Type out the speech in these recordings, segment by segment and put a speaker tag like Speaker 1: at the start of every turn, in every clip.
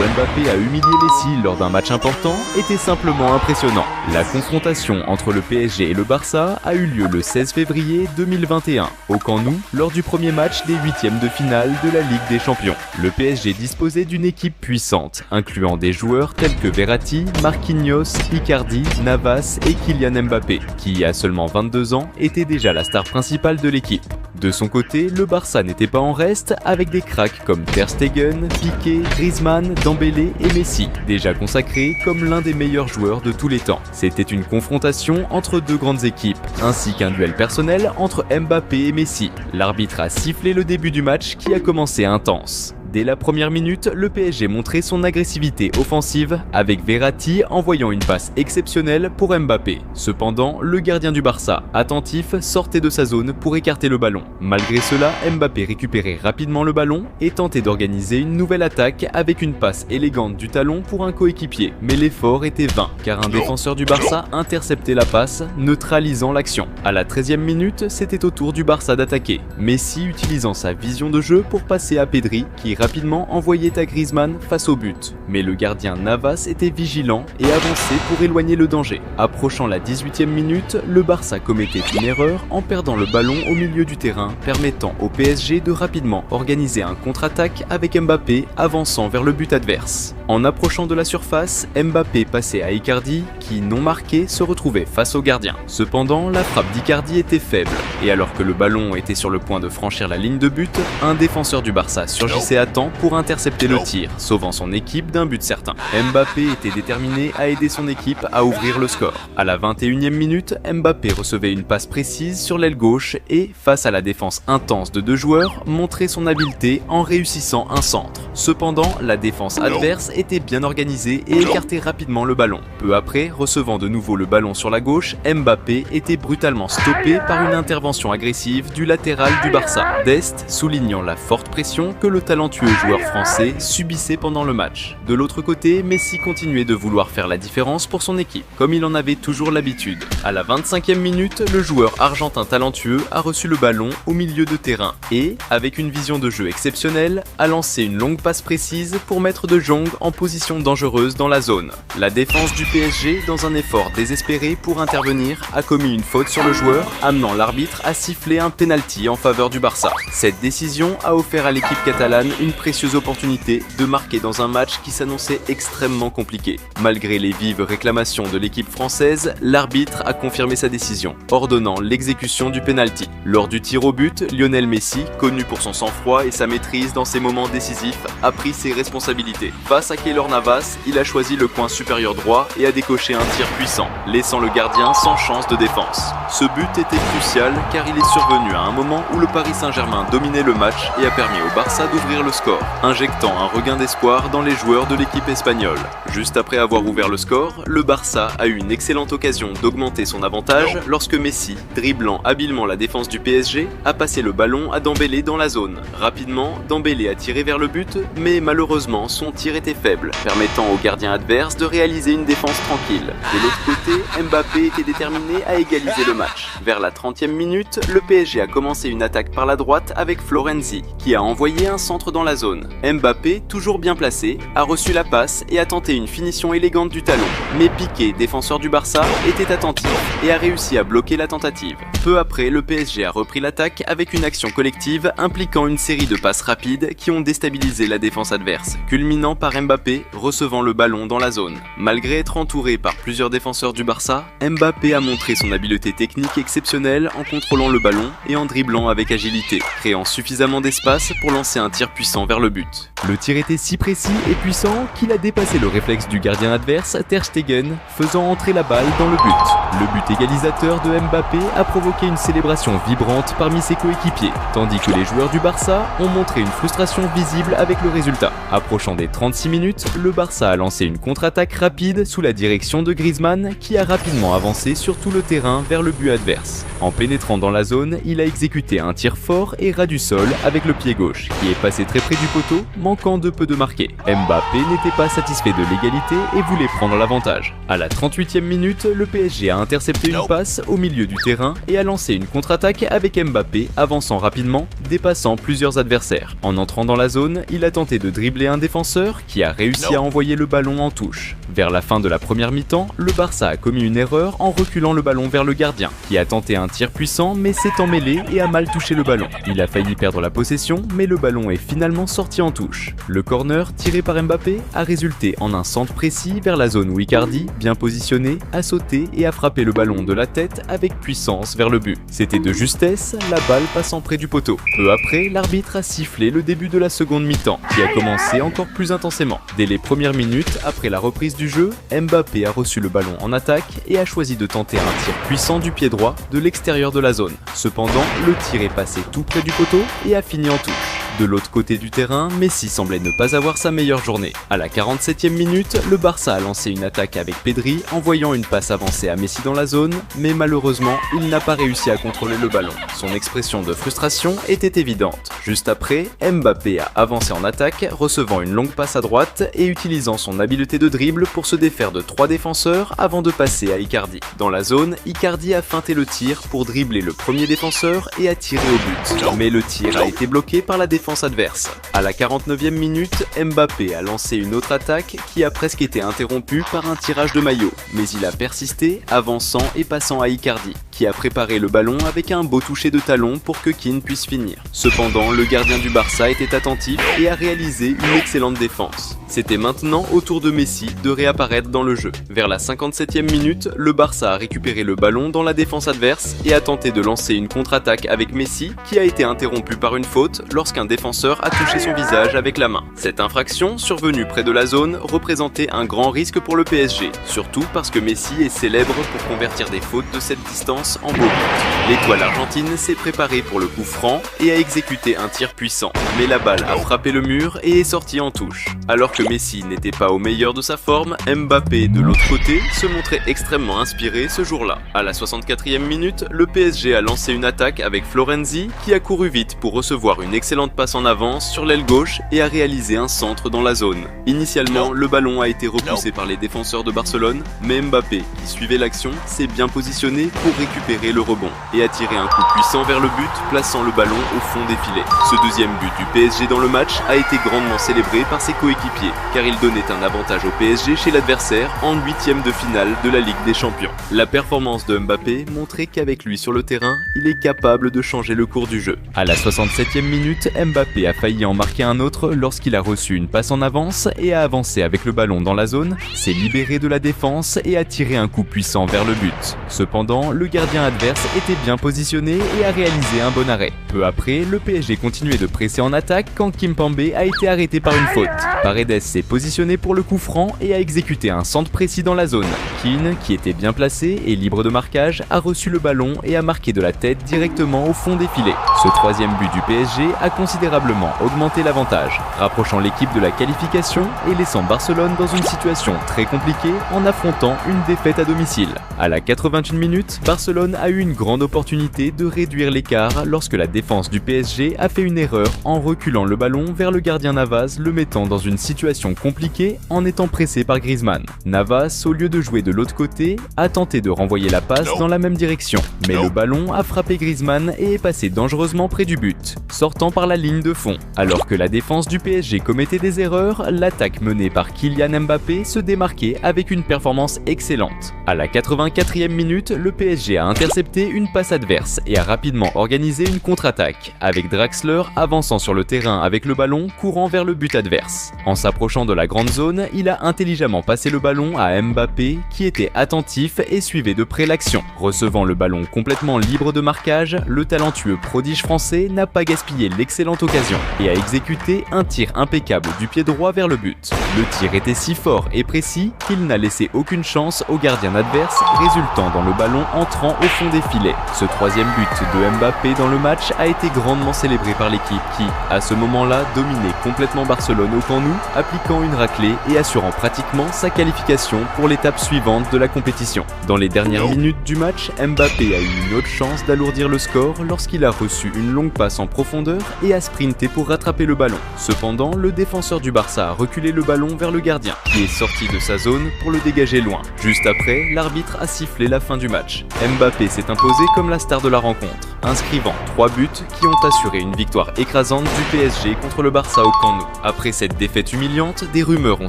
Speaker 1: où Mbappé a humilié Messi lors d'un match important était simplement impressionnant. La confrontation entre le PSG et le Barça a eu lieu le 16 février 2021 au Camp Nou lors du premier match des huitièmes de finale de la Ligue des Champions. Le PSG disposait d'une équipe puissante, incluant des joueurs tels que Verratti, Marquinhos, Icardi, Navas et Kylian Mbappé, qui à seulement 22 ans était déjà la star principale de l'équipe. De son côté, le Barça n'était pas en reste avec des cracks comme Ter Stegen, Piqué, Griezmann, Dembélé et Messi, déjà consacrés comme l'un des meilleurs joueurs de tous les temps. C'était une confrontation entre deux grandes équipes, ainsi qu'un duel personnel entre Mbappé et Messi. L'arbitre a sifflé le début du match qui a commencé intense. Dès la première minute, le PSG montrait son agressivité offensive avec Verratti envoyant une passe exceptionnelle pour Mbappé. Cependant, le gardien du Barça, attentif, sortait de sa zone pour écarter le ballon. Malgré cela, Mbappé récupérait rapidement le ballon et tentait d'organiser une nouvelle attaque avec une passe élégante du talon pour un coéquipier. Mais l'effort était vain, car un défenseur du Barça interceptait la passe, neutralisant l'action. À la 13e minute, c'était au tour du Barça d'attaquer. Messi utilisant sa vision de jeu pour passer à Pedri, qui rapidement envoyait à Griezmann face au but. Mais le gardien Navas était vigilant et avançait pour éloigner le danger. Approchant la 18e minute, le Barça commettait une erreur en perdant le ballon au milieu du terrain, permettant au PSG de rapidement organiser un contre-attaque avec Mbappé avançant vers le but adverse. En approchant de la surface, Mbappé passait à Icardi qui, non marqué, se retrouvait face au gardien. Cependant, la frappe d'Icardi était faible et alors que le ballon était sur le point de franchir la ligne de but, un défenseur du Barça surgissait à temps pour intercepter le tir, sauvant son équipe d'un but certain. Mbappé était déterminé à aider son équipe à ouvrir le score. À la 21e minute, Mbappé recevait une passe précise sur l'aile gauche et, face à la défense intense de deux joueurs, montrait son habileté en réussissant un centre. Cependant, la défense adverse était bien organisée et écartait rapidement le ballon. Peu après, recevant de nouveau le ballon sur la gauche, Mbappé était brutalement stoppé par une intervention agressive du latéral du Barça, Dest soulignant la forte pression que le talentueux joueur français subissait pendant le match. De l'autre côté, Messi continuait de vouloir faire la différence pour son équipe, comme il en avait toujours l'habitude. À la 25e minute, le joueur argentin talentueux a reçu le ballon au milieu de terrain et, avec une vision de jeu exceptionnelle, a lancé une longue passe précise pour mettre De Jong en position dangereuse dans la zone. La défense du PSG, dans un effort désespéré pour intervenir, a commis une faute sur le joueur, amenant l'arbitre à siffler un penalty en faveur du Barça. Cette décision a offert à l'équipe catalane une précieuse opportunité de marquer dans un match qui s'annonçait extrêmement compliqué. Malgré les vives réclamations de l'équipe française, l'arbitre a confirmé sa décision, ordonnant l'exécution du penalty. Lors du tir au but, Lionel Messi, connu pour son sang-froid et sa maîtrise dans ces moments décisifs, a pris ses responsabilités. Face à Keylor Navas, il a choisi le coin supérieur droit et a décoché un tir puissant, laissant le gardien sans chance de défense. Ce but était crucial car il est survenu à un moment où le Paris Saint-Germain dominait le match et a permis au Barça d'ouvrir le score, injectant un regain d'espoir dans les joueurs de l'équipe espagnole. Juste après avoir ouvert le score, le Barça a eu une excellente occasion d'augmenter son avantage lorsque Messi, dribblant habilement la défense du PSG, a passé le ballon à Dembélé dans la zone. Rapidement, Dembélé a tiré vers le but, mais malheureusement son tir était faible, permettant au gardien adverse de réaliser une défense tranquille. De l'autre côté, Mbappé était déterminé à égaliser le match. Vers la 30e minute, le PSG a commencé une attaque par la droite avec Florenzi, qui a envoyé un centre dans la zone. Mbappé, toujours bien placé, a reçu la passe et a tenté une finition élégante du talon. Mais Piqué, défenseur du Barça, était attentif et a réussi à bloquer la tentative. Peu après, le PSG a repris l'attaque avec une action collective impliquant une série de passes rapides qui ont déstabilisé la défense adverse, culminant par Mbappé recevant le ballon dans la zone. Malgré être entouré par plusieurs défenseurs du Barça, Mbappé a montré son habileté technique exceptionnelle en contrôlant le ballon et en dribblant avec agilité, créant suffisamment d'espace pour lancer un tir puissant vers le but. Le tir était si précis et puissant qu'il a dépassé le réflexe du gardien adverse Ter Stegen, faisant entrer la balle dans le but. Le but égalisateur de Mbappé a provoqué une célébration vibrante parmi ses coéquipiers, tandis que les joueurs du Barça ont montré une frustration visible avec le résultat. Approchant des 36 minutes, le Barça a lancé une contre-attaque rapide sous la direction de Griezmann qui a rapidement avancé sur tout le terrain vers le but adverse. En pénétrant dans la zone, il a exécuté un tir fort et ras du sol avec le pied gauche, qui est passé très très près du poteau, manquant de peu de marquer. Mbappé n'était pas satisfait de l'égalité et voulait prendre l'avantage. À la 38e minute, le PSG a intercepté une passe au milieu du terrain et a lancé une contre-attaque avec Mbappé avançant rapidement, dépassant plusieurs adversaires. En entrant dans la zone, il a tenté de dribbler un défenseur qui a réussi à envoyer le ballon en touche. Vers la fin de la première mi-temps, le Barça a commis une erreur en reculant le ballon vers le gardien, qui a tenté un tir puissant mais s'est emmêlé et a mal touché le ballon. Il a failli perdre la possession, mais le ballon est finalement sorti en touche. Le corner, tiré par Mbappé, a résulté en un centre précis vers la zone où Icardi, bien positionné, a sauté et a frappé le ballon de la tête avec puissance vers le but. C'était de justesse, la balle passant près du poteau. Peu après, l'arbitre a sifflé le début de la seconde mi-temps, qui a commencé encore plus intensément. Dès les premières minutes, après la reprise du jeu, Mbappé a reçu le ballon en attaque et a choisi de tenter un tir puissant du pied droit de l'extérieur de la zone. Cependant, le tir est passé tout près du poteau et a fini en touche. De l'autre côté du terrain, Messi semblait ne pas avoir sa meilleure journée. À la 47e minute, le Barça a lancé une attaque avec Pedri, envoyant une passe avancée à Messi dans la zone, mais malheureusement, il n'a pas réussi à contrôler le ballon. Son expression de frustration était évidente. Juste après, Mbappé a avancé en attaque, recevant une longue passe à droite et utilisant son habileté de dribble pour se défaire de 3 défenseurs avant de passer à Icardi. Dans la zone, Icardi a feinté le tir pour dribbler le premier défenseur et a tiré au but. Mais le tir a été bloqué par la défense adverse. À la 49e minute, Mbappé a lancé une autre attaque qui a presque été interrompue par un tirage de maillot, mais il a persisté, avançant et passant à Icardi, qui a préparé le ballon avec un beau toucher de talon pour que Keane puisse finir. Cependant, le gardien du Barça était attentif et a réalisé une excellente défense. C'était maintenant au tour de Messi de réapparaître dans le jeu. Vers la 57e minute, le Barça a récupéré le ballon dans la défense adverse et a tenté de lancer une contre-attaque avec Messi qui a été interrompue par une faute lorsqu'un défenseur a touché son visage avec la main. Cette infraction, survenue près de la zone, représentait un grand risque pour le PSG, surtout parce que Messi est célèbre pour convertir des fautes de cette distance en beau but. L'étoile argentine s'est préparée pour le coup franc et a exécuté un tir puissant, mais la balle a frappé le mur et est sortie en touche. Alors que Messi n'était pas au meilleur de sa forme, Mbappé, de l'autre côté, se montrait extrêmement inspiré ce jour-là. À la 64e minute, le PSG a lancé une attaque avec Florenzi qui a couru vite pour recevoir une excellente passe en avance sur l'aile gauche et a réalisé un centre dans la zone. Initialement, le ballon a été repoussé par les défenseurs de Barcelone, mais Mbappé, qui suivait l'action, s'est bien positionné pour récupérer le rebond et a tiré un coup puissant vers le but, plaçant le ballon au fond des filets. Ce deuxième but du PSG dans le match a été grandement célébré par ses coéquipiers, car il donnait un avantage au PSG chez l'adversaire en 8e de finale de la Ligue des Champions. La performance de Mbappé montrait qu'avec lui sur le terrain, il est capable de changer le cours du jeu. À la 67e minute, Mbappé a failli en marquer un autre lorsqu'il a reçu une passe en avance et a avancé avec le ballon dans la zone, s'est libéré de la défense et a tiré un coup puissant vers le but. Cependant, le gardien adverse était bien positionné et a réalisé un bon arrêt. Peu après, le PSG continuait de presser en attaque quand Kimpembe a été arrêté par une faute. Paredes s'est positionné pour le coup franc et a exécuté un centre précis dans la zone. Keane, qui était bien placé et libre de marquage, a reçu le ballon et a marqué de la tête directement au fond des filets. Ce troisième but du PSG a considérablement augmenté l'avantage, rapprochant l'équipe de la qualification et laissant Barcelone dans une situation très compliquée en affrontant une défaite à domicile. À la 81 minute, Barcelone a eu une grande opportunité de réduire l'écart lorsque la défense du PSG a fait une erreur en reculant le ballon vers le gardien Navas, le mettant dans une situation compliquée en étant pressé par Griezmann. Navas, au lieu de jouer de l'autre côté, a tenté de renvoyer la passe dans la même direction, mais le ballon a frappé Griezmann et est passé dangereusement près du but, sortant par la ligne de fond. Alors que la défense du PSG commettait des erreurs, l'attaque menée par Kylian Mbappé se démarquait avec une performance excellente. À la 84e minute, le PSG a intercepté une passe adverse et a rapidement organisé une contre-attaque, avec Draxler avançant sur le terrain avec le ballon courant vers le but adverse. En s'approchant de la grande zone, il a intelligemment passé le ballon à Mbappé qui était attentif et suivait de près l'action. Recevant le ballon complètement libre de marquage, le talentueux prodige français n'a pas gaspillé l'excellente occasion et a exécuté un tir impeccable du pied droit vers le but. Le tir était si fort et précis qu'il n'a laissé aucune chance au gardien adverse, résultant dans le ballon entrant au fond des filets. Ce troisième but de Mbappé dans le match a été grandement célébré par l'équipe qui, à ce moment-là, dominait complètement Barcelone au Camp Nou, a pu appliquant une raclée et assurant pratiquement sa qualification pour l'étape suivante de la compétition. Dans les dernières minutes du match, Mbappé a eu une autre chance d'alourdir le score lorsqu'il a reçu une longue passe en profondeur et a sprinté pour rattraper le ballon. Cependant, le défenseur du Barça a reculé le ballon vers le gardien, qui est sorti de sa zone pour le dégager loin. Juste après, l'arbitre a sifflé la fin du match. Mbappé s'est imposé comme la star de la rencontre, inscrivant 3 buts qui ont assuré une victoire écrasante du PSG contre le Barça au Camp Nou. Après cette défaite humiliante, des rumeurs ont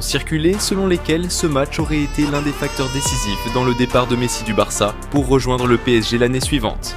Speaker 1: circulé selon lesquelles ce match aurait été l'un des facteurs décisifs dans le départ de Messi du Barça pour rejoindre le PSG l'année suivante.